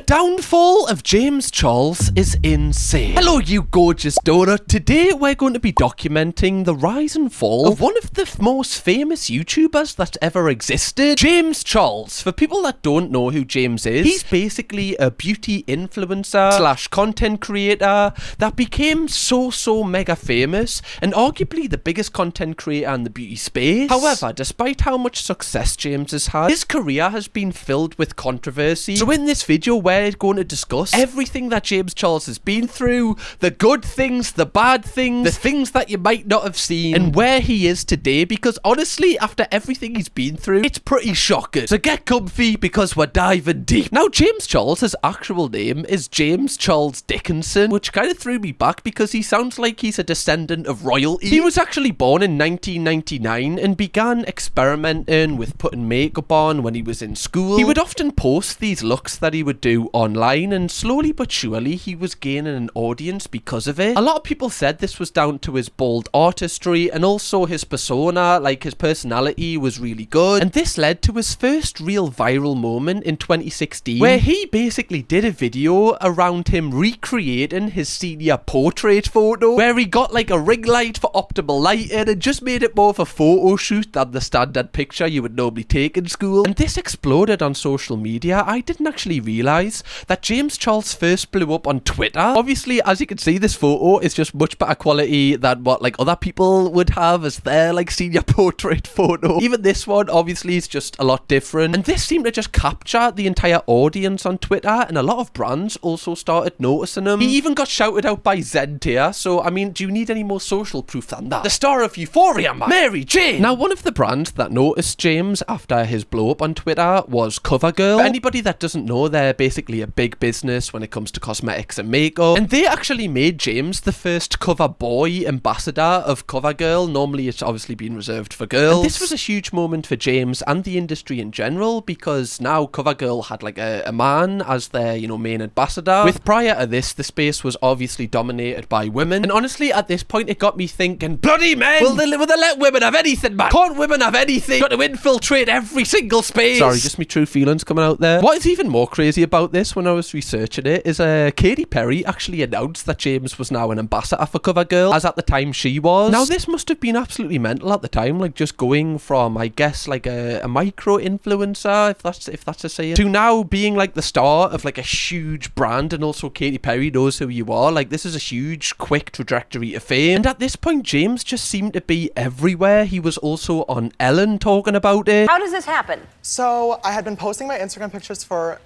downfall of James Charles is insane. Hello, you gorgeous donut. Today we're going to be documenting the rise and fall of one of the most famous YouTubers that ever existed, James Charles. For people that don't know who James is, he's basically a beauty influencer slash content creator that became so mega famous and arguably the biggest content creator in the beauty space. However, despite how much success James has had, his career has been filled with controversy. So in this video, we're going to discuss everything that James Charles has been through, the good things, the bad things, the things that you might not have seen, and where he is today, because honestly, after everything he's been through, it's pretty shocking. So get comfy because we're diving deep. Now, James Charles' actual name is James Charles Dickinson, which kind of threw me back because he sounds like he's a descendant of royalty. He was actually born in 1999 and began experimenting with putting makeup on when he was in school. He would often post these looks that he would do online, and slowly but surely he was gaining an audience because of it. A lot of people said this was down to his bold artistry and also his persona, like his personality was really good, and this led to his first real viral moment in 2016 where he basically did a video around him recreating his senior portrait photo, where he got like a ring light for optimal lighting and just made it more of a photo shoot than the standard picture you would normally take in school. And this exploded on social media. I didn't actually realise that James Charles first blew up on Twitter. Obviously, as you can see, this photo is just much better quality than what like other people would have as their like senior portrait photo. Even this one obviously is just a lot different, and this seemed to just capture the entire audience on Twitter, and a lot of brands also started noticing him. He even got shouted out by Zentia, so I mean, do you need any more social proof than that? The star of Euphoria, man, Mary Jane. Now, one of the brands that noticed James after his blow up on Twitter was CoverGirl. For anybody that doesn't know, they're basically a big business when it comes to cosmetics and makeup, and they actually made James the first cover boy ambassador of CoverGirl. Normally it's obviously been reserved for girls, and this was a huge moment for James and the industry in general, because now CoverGirl had like a man as their, you know, main ambassador. With prior to this, the space was obviously dominated by women, and honestly at this point it got me thinking, bloody men, will they let women have anything, man? Can't women have anything? Got to infiltrate every single space. Sorry, just me true feelings coming out there. What is even more crazy about this when I was researching it is Katy Perry actually announced that James was now an ambassador for CoverGirl, as at the time she was. Now this must have been absolutely mental at the time, like just going from, I guess, like a micro influencer, if that's a saying, to now being like the star of like a huge brand, and also Katy Perry knows who you are. Like, this is a huge quick trajectory to fame, and at this point James just seemed to be everywhere. He was also on Ellen talking about it. How does this happen? So I had been posting my Instagram pictures for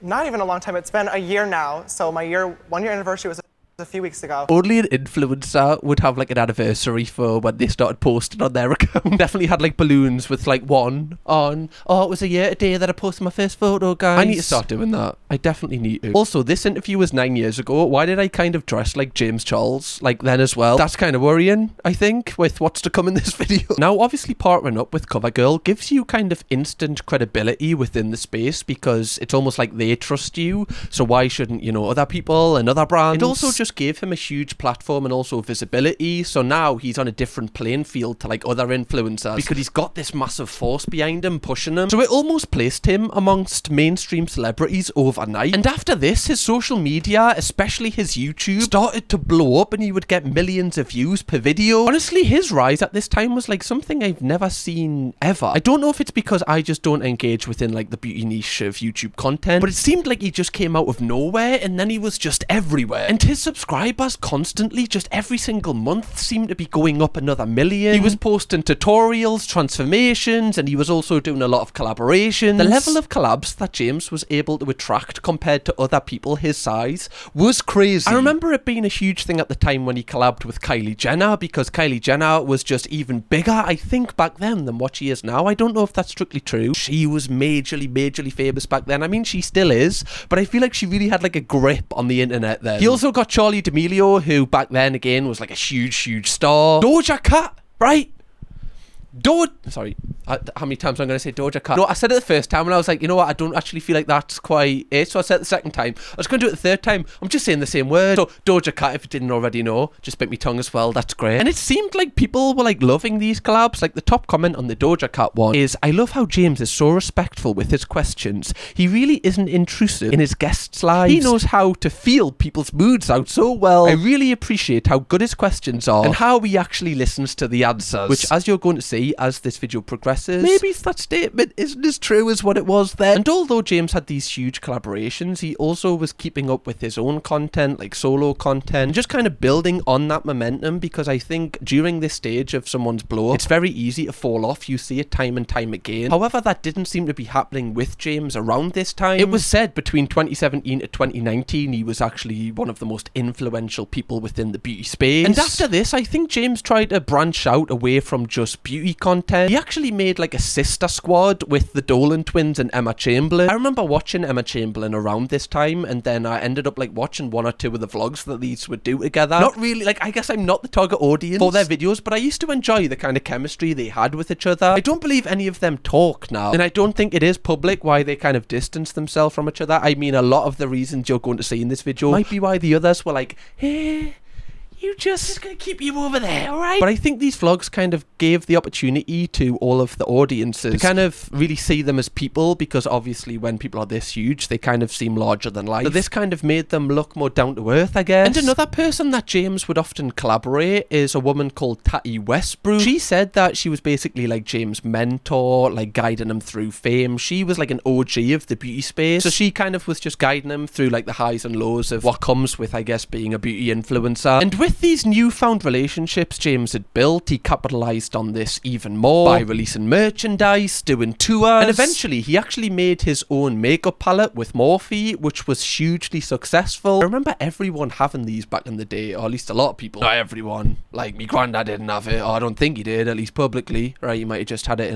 not even a long time. It's been a year now. So my 1 year anniversary was a few weeks ago. Only an influencer would have like an anniversary for when they started posting on their account. Definitely had like balloons with like one on, oh, it was a year today that I posted my first photo, guys. I need to start doing that. I definitely need to. Also, this interview was 9 years ago. Why did I kind of dress like James Charles like then as well? That's kind of worrying, I think, with what's to come in this video. Now, obviously partnering up with CoverGirl gives you kind of instant credibility within the space, because it's almost like they trust you. So why shouldn't, you know, other people and other brands? It also just gave him a huge platform and also visibility, so now he's on a different playing field to like other influencers, because he's got this massive force behind him pushing him. So it almost placed him amongst mainstream celebrities overnight, and after this his social media, especially his YouTube, started to blow up and he would get millions of views per video. Honestly, his rise at this time was like something I've never seen ever. I don't know if it's because I just don't engage within like the beauty niche of YouTube content, but it seemed like he just came out of nowhere and then he was just everywhere, and his subscribers constantly, just every single month, seemed to be going up another million. He was posting tutorials, transformations, and he was also doing a lot of collaborations. The level of collabs that James was able to attract compared to other people his size was crazy. I remember it being a huge thing at the time when he collabed with Kylie Jenner, because Kylie Jenner was just even bigger, I think, back then than what she is now. I don't know if that's strictly true. She was majorly famous back then. I mean, she still is, but I feel like she really had like a grip on the internet then. He also got Charli D'Amelio, who back then again was like a huge star. Doja Cat, right? Sorry, how many times I'm going to say Doja Cat? No, I said it the first time and I was like, you know what, I don't actually feel like that's quite it. So I said it the second time. I was going to do it the third time. I'm just saying the same word. So Doja Cat, if you didn't already know, just bit me tongue as well. That's great. And it seemed like people were like loving these collabs. Like the top comment on the Doja Cat one is, I love how James is so respectful with his questions. He really isn't intrusive in his guests' lives. He knows how to feel people's moods out so well. I really appreciate how good his questions are and how he actually listens to the answers. Which, as you're going to see as this video progresses, maybe that statement isn't as true as what it was then. And although James had these huge collaborations, he also was keeping up with his own content, like solo content, and just kind of building on that momentum, because I think during this stage of someone's blow up, it's very easy to fall off. You see it time and time again. However, that didn't seem to be happening with James around this time. It was said between 2017 to 2019 he was actually one of the most influential people within the beauty space. And after this, I think James tried to branch out away from just beauty content. He actually made like a sister squad with the Dolan twins and Emma Chamberlain. I remember watching Emma Chamberlain around this time, and then I ended up like watching one or two of the vlogs that these would do together. Not really, like, I guess I'm not the target audience for their videos, but I used to enjoy the kind of chemistry they had with each other. I don't believe any of them talk now, and I don't think it is public why they kind of distance themselves from each other. I mean, a lot of the reasons you're going to see in this video might be why the others were like, hey, you just gonna keep you over there, alright? But I think these vlogs kind of gave the opportunity to all of the audiences to kind of really see them as people, because obviously when people are this huge, they kind of seem larger than life. So this kind of made them look more down to earth, I guess. And another person that James would often collaborate is a woman called Tati Westbrook. She said that she was basically like James' mentor, like guiding him through fame. She was like an OG of the beauty space. So she kind of was just guiding him through like the highs and lows of what comes with, I guess, being a beauty influencer. And with these newfound relationships James had built, he capitalized on this even more by releasing merchandise, doing tours, and eventually he actually made his own makeup palette with Morphe, which was hugely successful. I remember everyone having these back in the day, or at least a lot of people. Not everyone. Like, me granddad didn't have it, or I don't think he did, at least publicly. Right, he might have just had it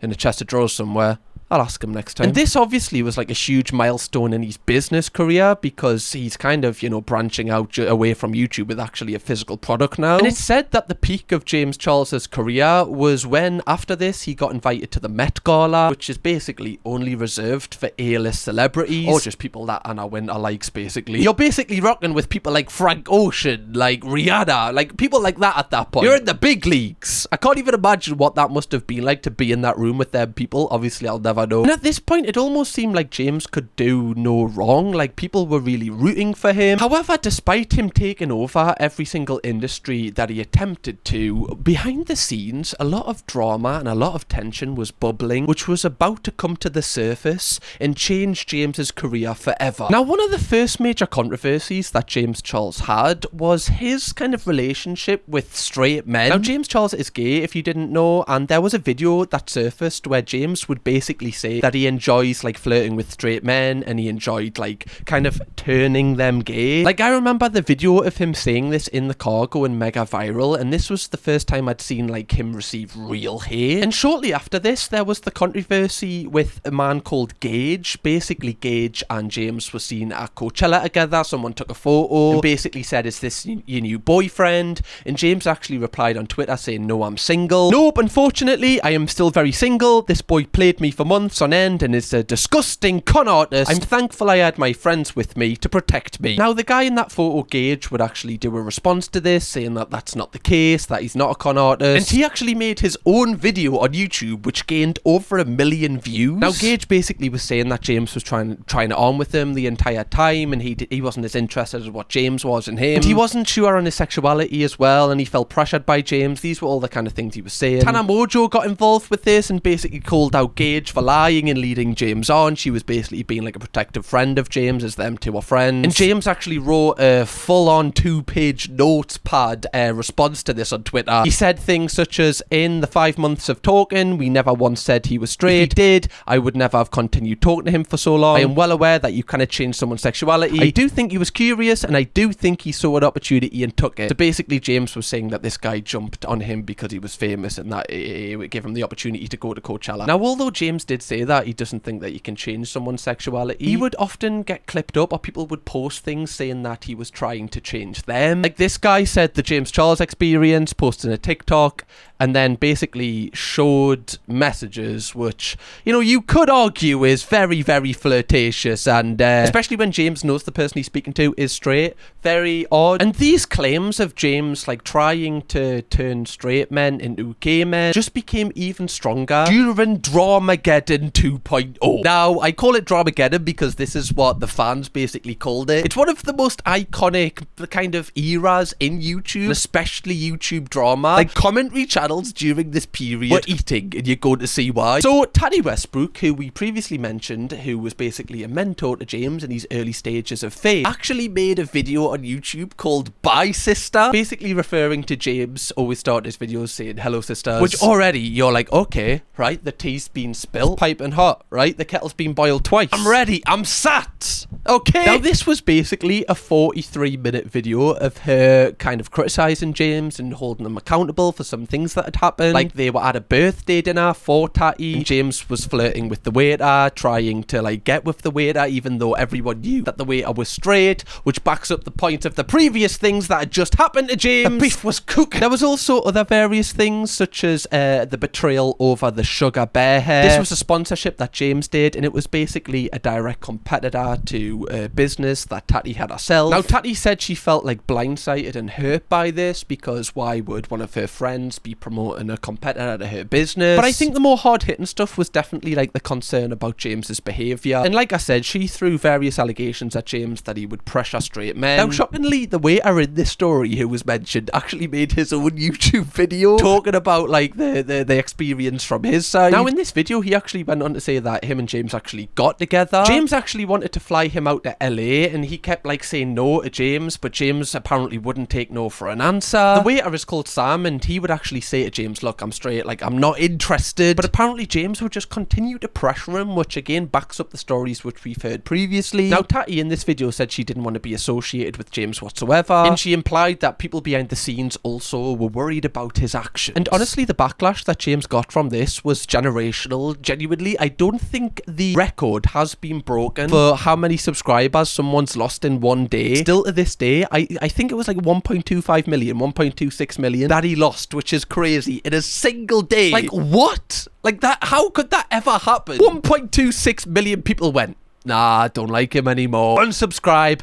in a chest of drawers somewhere. I'll ask him next time. And this obviously was like a huge milestone in his business career, because he's kind of, you know, branching out away from YouTube with actually a physical product now. And it's said that the peak of James Charles's career was when, after this, he got invited to the Met Gala, which is basically only reserved for A-list celebrities, or just people that Anna Wintour likes, basically. You're basically rocking with people like Frank Ocean, like Rihanna, like people like that at that point. You're in the big leagues. I can't even imagine what that must have been like to be in that room with them people. Obviously, I'll never know. And at this point, it almost seemed like James could do no wrong. Like, people were really rooting for him. However, despite him taking over every single industry that he attempted to, behind the scenes, a lot of drama and a lot of tension was bubbling, which was about to come to the surface and change James's career forever. Now, one of the first major controversies that James Charles had was his kind of relationship with straight men. Now, James Charles is gay, if you didn't know, and there was a video that surfaced where James would basically say that he enjoys like flirting with straight men, and he enjoyed like kind of turning them gay. Like, I remember the video of him saying this in the car going mega viral, and this was the first time I'd seen like him receive real hate. And shortly after this, there was the controversy with a man called Gage. Basically, Gage and James were seen at Coachella together. Someone took a photo and basically said, is this your new boyfriend? And James actually replied on Twitter saying, no, I'm single. Nope, unfortunately, I am still very single. This boy played me for months on end and is a disgusting con artist. I'm thankful I had my friends with me to protect me. Now, the guy in that photo, Gage, would actually do a response to this, saying that that's not the case, that he's not a con artist. And he actually made his own video on YouTube, which gained over 1 million views. Now, Gage basically was saying that James was trying it on with him the entire time, and he wasn't as interested as what James was in him. And he wasn't sure on his sexuality as well, and he felt pressured by James. These were all the kind of things he was saying. Tana Mojo got involved with this and basically called out Gage for lying and leading James on. She was basically being like a protective friend of James, as them two are friends. And James actually wrote a full-on 2-page notes pad response to this on Twitter. He said things such as, in the 5 months of talking, we never once said he was straight. If he did, I would never have continued talking to him for so long. I am well aware that you kind of change someone's sexuality. I do think he was curious, and I do think he saw an opportunity and took it. So basically, James was saying that this guy jumped on him because he was famous, and that it would give him the opportunity to go to Coachella. Now, although James did say that he doesn't think that you can change someone's sexuality, he would often get clipped up, or people would post things saying that he was trying to change them. Like, this guy said the James Charles experience, posting a TikTok, and then basically showed messages which, you know, you could argue is very, very flirtatious, and especially when James knows the person he's speaking to is straight, very odd. And these claims of James like trying to turn straight men into gay men just became even stronger during Dramageddon 2.0. Now, I call it Dramageddon because this is what the fans basically called it. It's one of the most iconic kind of eras in YouTube, especially YouTube drama. Like, commentary channels during this period were eating, and you're going to see why. So Tati Westbrook, who we previously mentioned, who was basically a mentor to James in his early stages of fame, actually made a video on YouTube called Bye Sister, basically referring to James. Always start his videos saying hello sisters, which already you're like, okay, right, the tea's been spilled, piping hot, right, the kettle's been boiled twice, I'm ready, I'm sat. Okay, now this was basically a 43-minute video of her kind of criticizing James and holding him accountable for some things that had happened. Like, they were at a birthday dinner for Tati, and James was flirting with the waiter, trying to like get with the waiter, even though everyone knew that the waiter was straight, which backs up the point of the previous things that had just happened to James. The beef was cooking. There was also other various things, such as the betrayal over the sugar bear hair. This was a sponsorship that James did, and it was basically a direct competitor to a business that Tati had herself. Now, Tati said she felt like blindsided and hurt by this, because why would one of her friends be promoting a competitor to her business? But I think the more hard-hitting stuff was definitely like the concern about James's behaviour. And like I said, she threw various allegations at James that he would pressure straight men. Now, shockingly, the waiter in this story who was mentioned actually made his own YouTube video talking about like the experience from his side. Now, in this video, he actually went on to say that him and James actually got together. James actually wanted to fly him out to LA, and he kept like saying no to James, but James apparently wouldn't take no for an answer. The waiter is called Sam, and he would actually say to James, look, I'm straight, like, I'm not interested. But apparently James would just continue to pressure him, which again backs up the stories which we've heard previously. Now, Tati in this video said she didn't want to be associated with James whatsoever, and she implied that people behind the scenes also were worried about his actions. And honestly, the backlash that James got from this was generational. Genuinely, I don't think the record has been broken for how many subscribers someone's lost in one day. Still to this day, I think it was like 1.25 million, 1.26 million that he lost, which is crazy, in a single day. Like, what? Like, that, how could that ever happen? 1.26 million people went, nah, don't like him anymore, unsubscribe.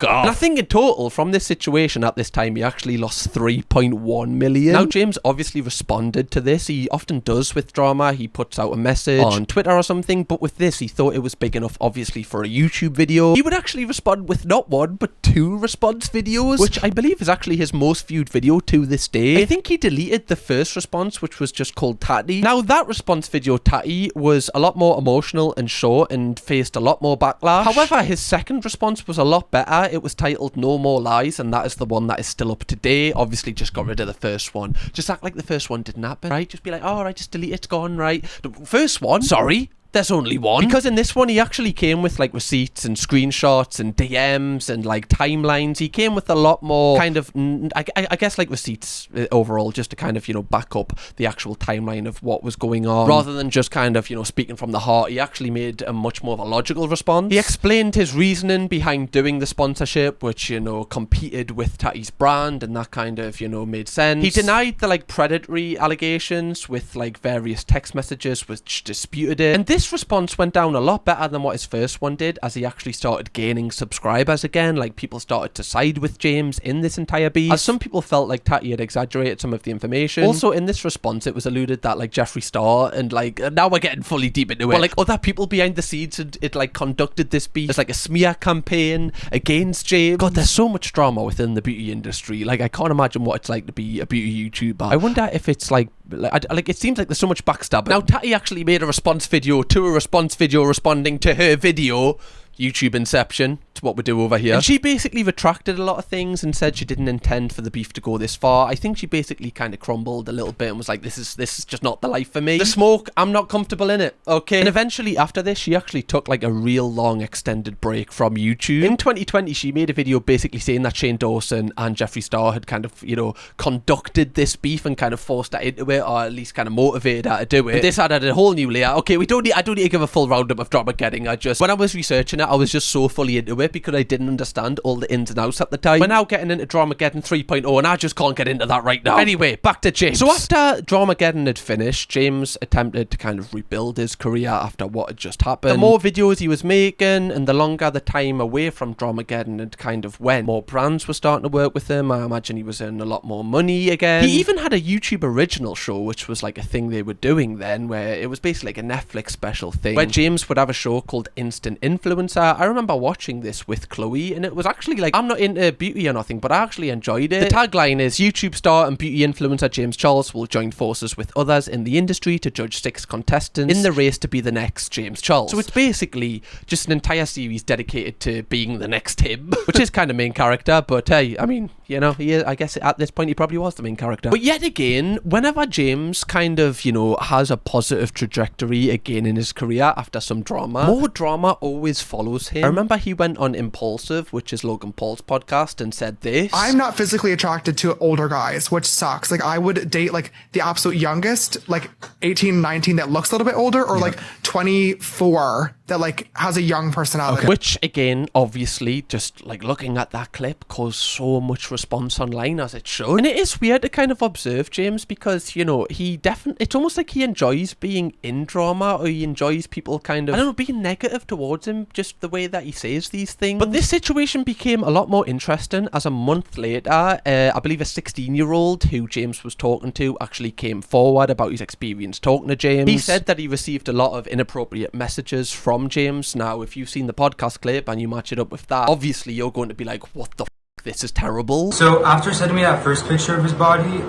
God. And I think in total from this situation at this time he actually lost 3.1 million. Now, James obviously responded to this. He often does with drama. He puts out a message on Twitter or something, but with this he thought it was big enough obviously for a YouTube video. He would actually respond with not one but 2 response videos, which I believe is actually his most viewed video to this day. I think he deleted the first response, which was just called Tati. Now, that response video, Tati, was a lot more emotional and short and faced a lot more backlash. However, his second response was a lot better. It was titled No More Lies, and that is the one that is still up today. Obviously just got rid of the first one. Just act like the first one didn't happen, right? Just be like, oh, right, just delete it, it's gone, right? The first one, sorry, there's only one. Because in this one, he actually came with like receipts and screenshots and DMs and like timelines. He came with a lot more kind of, I guess, like receipts overall, just to kind of, you know, back up the actual timeline of what was going on, rather than just kind of, you know, speaking from the heart. He actually made a much more of a logical response. He explained his reasoning behind doing the sponsorship, which, you know, competed with Tati's brand, and that kind of, you know, made sense. He denied the like predatory allegations with like various text messages which disputed it. And this response went down a lot better than what his first one did, as he actually started gaining subscribers again. Like, people started to side with James in this entire beef, as some people felt like Tati had exaggerated some of the information. Also, in this response, it was alluded that like Jeffree Star and like, now we're getting fully deep into it, but like other people behind the scenes had it like conducted this beef as like a smear campaign against James. God, there's so much drama within the beauty industry. Like, I can't imagine what it's like to be a beauty YouTuber. I wonder if it's like it seems like there's so much backstabbing. Now, Tati actually made a response video to a response video responding to her video. YouTube inception to what we do over here. And she basically retracted a lot of things and said she didn't intend for the beef to go this far. I think she basically kind of crumbled a little bit and was like, this is just not the life for me. The smoke, I'm not comfortable in it. Okay. And eventually after this, she actually took like a real long extended break from YouTube. In 2020, she made a video basically saying that Shane Dawson and Jeffree Star had kind of, you know, conducted this beef and kind of forced her into it, or at least kind of motivated her to do it. But this added a whole new layer. Okay, I don't need to give a full roundup of Dramageddon. When I was researching it, I was just so fully into it because I didn't understand all the ins and outs at the time. We're now getting into Dramageddon 3.0 and I just can't get into that right now. Anyway, back to James. So after Dramageddon had finished, James attempted to kind of rebuild his career after what had just happened. The more videos he was making and the longer the time away from Dramageddon had kind of went, more brands were starting to work with him. I imagine he was earning a lot more money again. He even had a YouTube original show, which was like a thing they were doing then, where it was basically like a Netflix special thing, where James would have a show called Instant Influencer. I remember watching this with Chloe, and it was actually like, I'm not into beauty or nothing, but I actually enjoyed it. The tagline is, YouTube star and beauty influencer James Charles will join forces with others in the industry to judge 6 contestants in the race to be the next James Charles. So it's basically just an entire series dedicated to being the next him, which is kind of main character, but hey, I mean, you know, I guess at this point he probably was the main character. But yet again, whenever James kind of, you know, has a positive trajectory again in his career after some drama, more drama always follows him. I remember he went on Impulsive, which is Logan Paul's podcast, and said this: I'm not physically attracted to older guys, which sucks. Like, I would date like the absolute youngest, like 18, 19 that looks a little bit older, or like 24 that like has a young personality. Okay. Which again, obviously, just like looking at that clip caused so much response online, as it should. And it is weird to kind of observe James because, you know, he definitely, it's almost like he enjoys being in drama, or he enjoys people kind of, I don't know, being negative towards him, just the way that he says these things. But this situation became a lot more interesting as a month later, I believe a 16-year-old who James was talking to actually came forward about his experience talking to James. He said that he received a lot of inappropriate messages from James. Now, if you've seen the podcast clip and you match it up with that, obviously you're going to be like, what the f***, this is terrible. So after sending me that first picture of his body,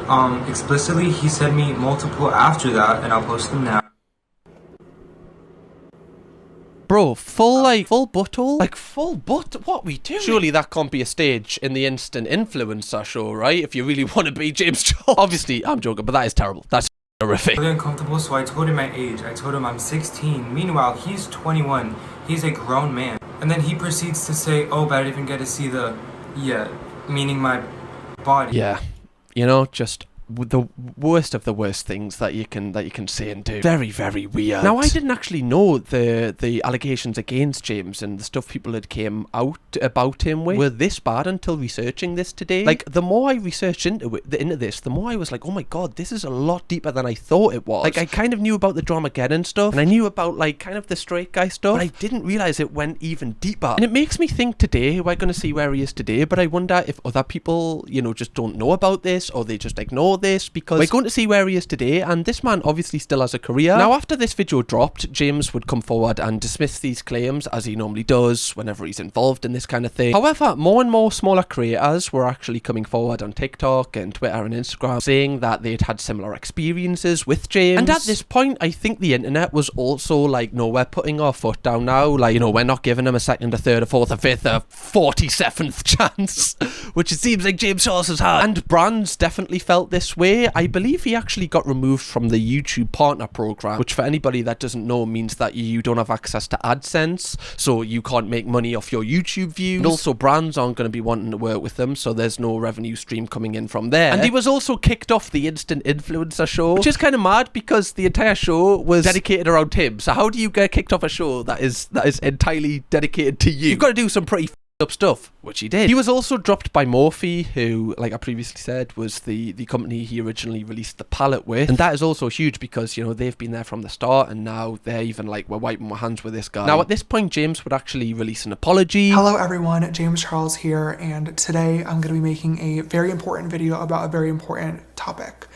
explicitly, he sent me multiple after that, and I'll post them now. Bro, full butthole? Like, full butt? What we do? Surely that can't be a stage in the Instant Influencer show, right? If you really want to be James Charles. Obviously, I'm joking, but that is terrible. That's horrific. Really uncomfortable, so I told him my age. I told him I'm 16. Meanwhile, he's 21. He's a grown man. And then he proceeds to say, oh, but I didn't even get to see the, meaning my body. Yeah. You know, just the worst of the worst things that you can say and do. Very, very weird. Now, I didn't actually know the allegations against James and the stuff people had came out about him with were this bad until researching this today. Like, the more I researched into this, the more I was like, oh my god, this is a lot deeper than I thought it was. Like, I kind of knew about the Dramageddon stuff, and I knew about, like, kind of the straight guy stuff, but I didn't realize it went even deeper. And it makes me think today, we're going to see where he is today, but I wonder if other people, you know, just don't know about this, or they just ignore this, because we're going to see where he is today, and this man obviously still has a career. Now, after this video dropped, James would come forward and dismiss these claims, as he normally does whenever he's involved in this kind of thing. However, more and more smaller creators were actually coming forward on TikTok and Twitter and Instagram, saying that they'd had similar experiences with James. And at this point, I think the internet was also like, no, we're putting our foot down now. Like, you know, we're not giving him a second, a third, a fourth, a fifth, a 47th chance, which it seems like James Charles has had. And brands definitely felt this way. I believe he actually got removed from the YouTube partner program, which for anybody that doesn't know means that you don't have access to AdSense, so you can't make money off your YouTube views. And also brands aren't going to be wanting to work with them, so there's no revenue stream coming in from there. And he was also kicked off the Instant Influencer show, which is kind of mad because the entire show was dedicated around him. So how do you get kicked off a show that is entirely dedicated to you? You've got to do some pretty up stuff, which he did. He was also dropped by Morphe, who, like I previously said, was the company he originally released the palette with, and that is also huge because, you know, they've been there from the start, and now they're even like, we're wiping our hands with this guy. Now, at this point, James would actually release an apology. Hello everyone, James Charles here, and today I'm going to be making a very important video about a very important topic.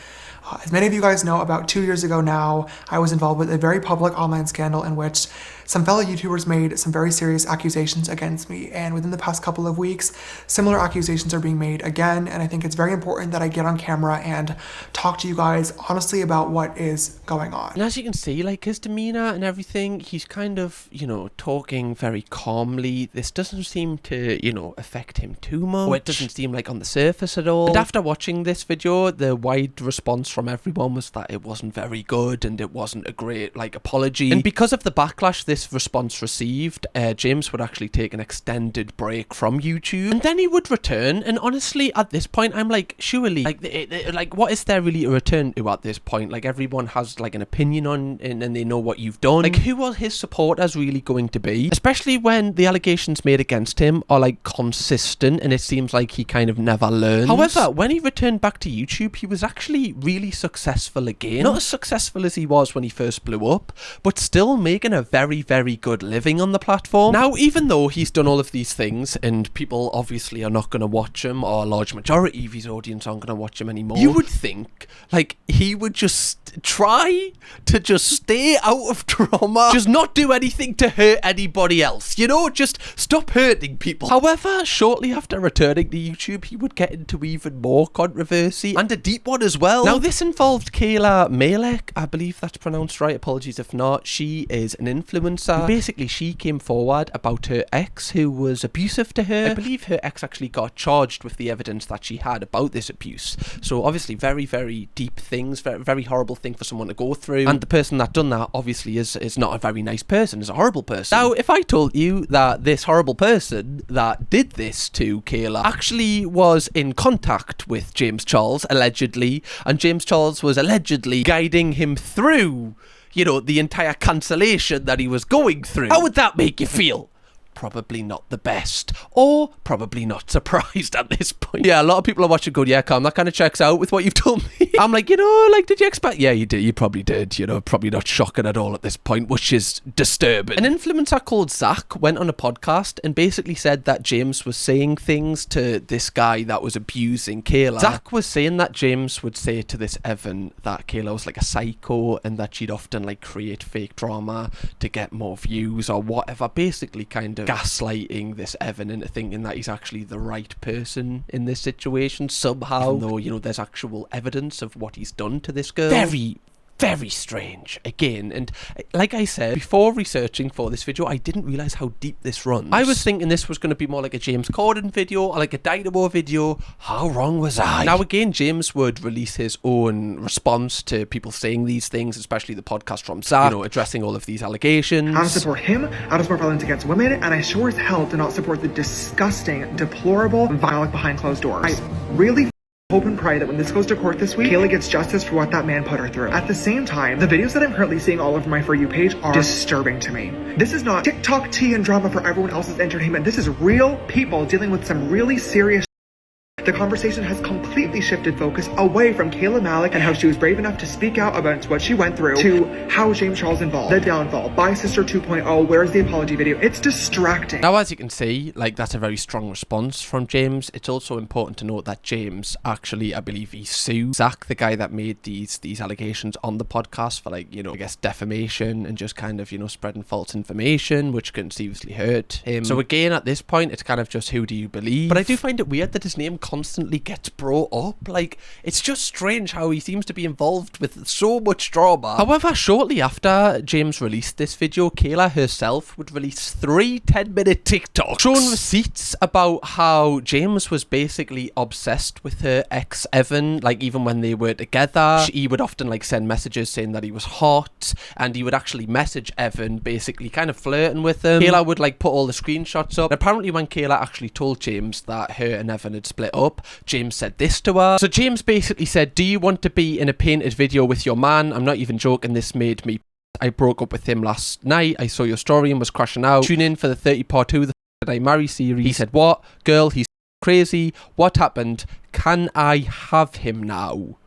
As many of you guys know, about 2 years ago now, I was involved with a very public online scandal in which some fellow YouTubers made some very serious accusations against me, and within the past couple of weeks, similar accusations are being made again, and I think it's very important that I get on camera and talk to you guys honestly about what is going on. And as you can see, like, his demeanor and everything, he's kind of, you know, talking very calmly. This doesn't seem to, you know, affect him too much, or it doesn't seem like on the surface at all. And after watching this video, the wide response from everyone was that it wasn't very good and it wasn't a great, like, apology. And because of the backlash this this response received, James would actually take an extended break from YouTube, and then he would return. And honestly, at this point, I'm like, surely, like what is there really to return to at this point? Like, everyone has like an opinion on, and they know what you've done. Like, who are his supporters really going to be? Especially when the allegations made against him are like consistent, and it seems like he kind of never learns. However, when he returned back to YouTube, he was actually really successful again. Not as successful as he was when he first blew up, but still making a very, very good living on the platform. Now, even though he's done all of these things, and people obviously are not going to watch him, or a large majority of his audience aren't going to watch him anymore, you would think, like, he would just try to just stay out of drama, just not do anything to hurt anybody else, you know, just stop hurting people. However, shortly after returning to YouTube, he would get into even more controversy, and a deep one as well. Now, this involved Kayla Malek, I believe that's pronounced right, apologies if not. She is an influencer, and basically she came forward about her ex who was abusive to her. I believe her ex actually got charged with the evidence that she had about this abuse, so obviously very, very deep things, very, very horrible thing for someone to go through, and the person that done that obviously is not a very nice person, is a horrible person. Now, if I told you that this horrible person that did this to Kayla actually was in contact with James Charles, allegedly, and James Charles was allegedly guiding him through, you know, the entire cancellation that he was going through, how would that make you feel? Probably not the best, or probably not surprised at this point. Yeah, a lot of people are watching going, yeah, Cam, that kind of checks out with what you've told me. I'm like, you know, like, did you expect? Yeah, you did. You probably did. You know, probably not shocking at all at this point, which is disturbing. An influencer called Zach went on a podcast and basically said that James was saying things to this guy that was abusing Kayla. Zach was saying that James would say to this Evan that Kayla was like a psycho, and that she'd often like create fake drama to get more views or whatever, basically kind of gaslighting this Evan into thinking that he's actually the right person in this situation somehow, even though, you know, there's actual evidence of what he's done to this girl. Very, very strange again. And like I said, before researching for this video, I didn't realize how deep this runs. I was thinking this was going to be more like a James Corden video or like a Dynamo video. How wrong was I? Now again, James would release his own response to people saying these things, especially the podcast from Zach, you know, addressing all of these allegations. I don't support him, I don't support violence against women, and I sure as hell do not support the disgusting, deplorable violence behind closed doors. I really hope and pray that when this goes to court this week, Kayla gets justice for what that man put her through. At the same time, the videos that I'm currently seeing all over my For You page are disturbing to me. This is not TikTok tea and drama for everyone else's entertainment. This is real people dealing with some really serious. The conversation has completely shifted focus away from Kayla Malek and how she was brave enough to speak out about what she went through to how James Charles involved, the downfall, By Sister 2.0, where's the apology video? It's distracting. Now, as you can see, like, that's a very strong response from James. It's also important to note that James actually, I believe he sued Zach, the guy that made these allegations on the podcast for, like, you know, I guess defamation and just kind of, you know, spreading false information, which can seriously hurt him. So again, at this point, it's kind of just who do you believe? But I do find it weird that his name constantly gets brought up. Like, it's just strange how he seems to be involved with so much drama. However, shortly after James released this video, Kayla herself would release 3 10-minute TikToks showing receipts about how James was basically obsessed with her ex Evan. Like, even when they were together, he would often like send messages saying that he was hot, and he would actually message Evan basically kind of flirting with him. Kayla would like put all the screenshots up. And apparently when Kayla actually told James that her and Evan had split up, James said this to her. So James basically said, do you want to be in a painted video with your man? I'm not even joking, this made me. I broke up with him last night. I saw your story and was crashing out. Tune in for the 30 part 2 of the Did I Marry series. He said, what? Girl, he's crazy. What happened? Can I have him now?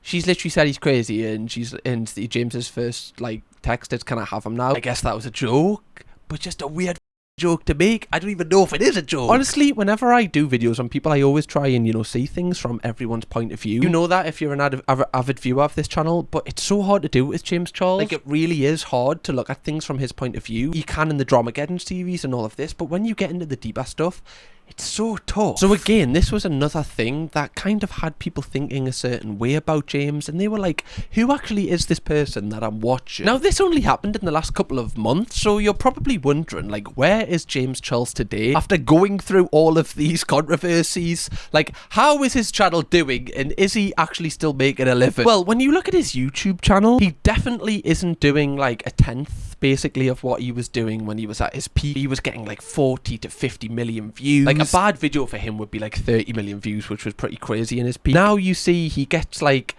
She's literally said he's crazy, and James's first like text is, can I have him now? I guess that was a joke, but just a weird joke to make. I don't even know if it is a joke. Honestly, whenever I do videos on people, I always try and, you know, see things from everyone's point of view. You know that if you're an avid viewer of this channel, but it's so hard to do with James Charles. Like, it really is hard to look at things from his point of view. You can in the Dramageddon series and all of this, but when you get into the deeper stuff, It's so tough. So again, this was another thing that kind of had people thinking a certain way about James, and they were like, who actually is this person that I'm watching? Now, this only happened in the last couple of months, so you're probably wondering, like, where is James Charles today after going through all of these controversies? Like, how is his channel doing, and is he actually still making a living? Well, when you look at his YouTube channel, he definitely isn't doing like a tenth basically of what he was doing when he was at his peak. He was getting like 40 to 50 million views. Like, a bad video for him would be like 30 million views, which was pretty crazy in his peak. Now you see he gets like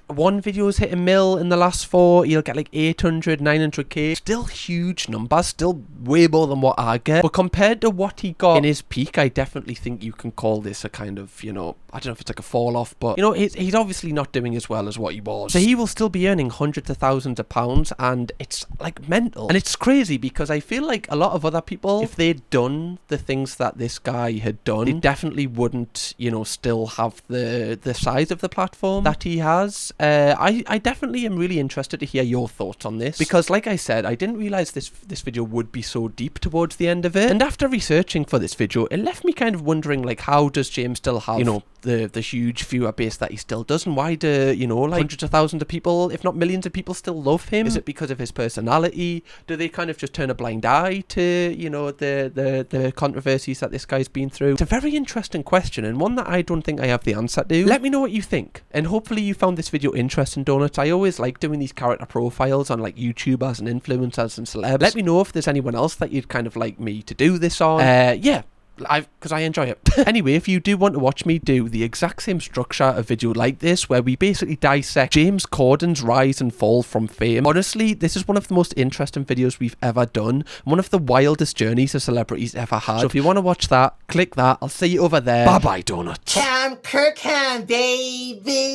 one video's hit a mil in the last 4, he'll get like 800, 900k. Still huge numbers, still way more than what I get. But compared to what he got in his peak, I definitely think you can call this a kind of, you know, I don't know if it's like a fall off, but you know, he's obviously not doing as well as what he was. So he will still be earning hundreds of thousands of pounds, and it's like mental. And it's crazy because I feel like a lot of other people, if they'd done the things that this guy had done, they definitely wouldn't, you know, still have the size of the platform that he has. I definitely am really interested to hear your thoughts on this, because like I said, I didn't realize this video would be so deep towards the end of it, and after researching for this video, it left me kind of wondering, like, how does James still have, you know, the huge viewer base that he still does, and why do, you know, like hundreds of thousands of people, if not millions of people, still love him? Is it because of his personality? Do they kind of just turn a blind eye to, you know, the controversies that this guy's been through? It's a very interesting question, and one that I don't think I have the answer to. Let me know what you think, and hopefully you found this video interesting, donuts. I always like doing these character profiles on like YouTubers and influencers and celebs. Let me know if there's anyone else that you'd kind of like me to do this on. Yeah, because I enjoy it. Anyway, if you do want to watch me do the exact same structure of video like this, where we basically dissect James Corden's rise and fall from fame, honestly, this is one of the most interesting videos we've ever done, one of the wildest journeys a celebrity's ever had. So if you want to watch that, click that. I'll see you over there. Bye bye, donuts. Kirkham, baby.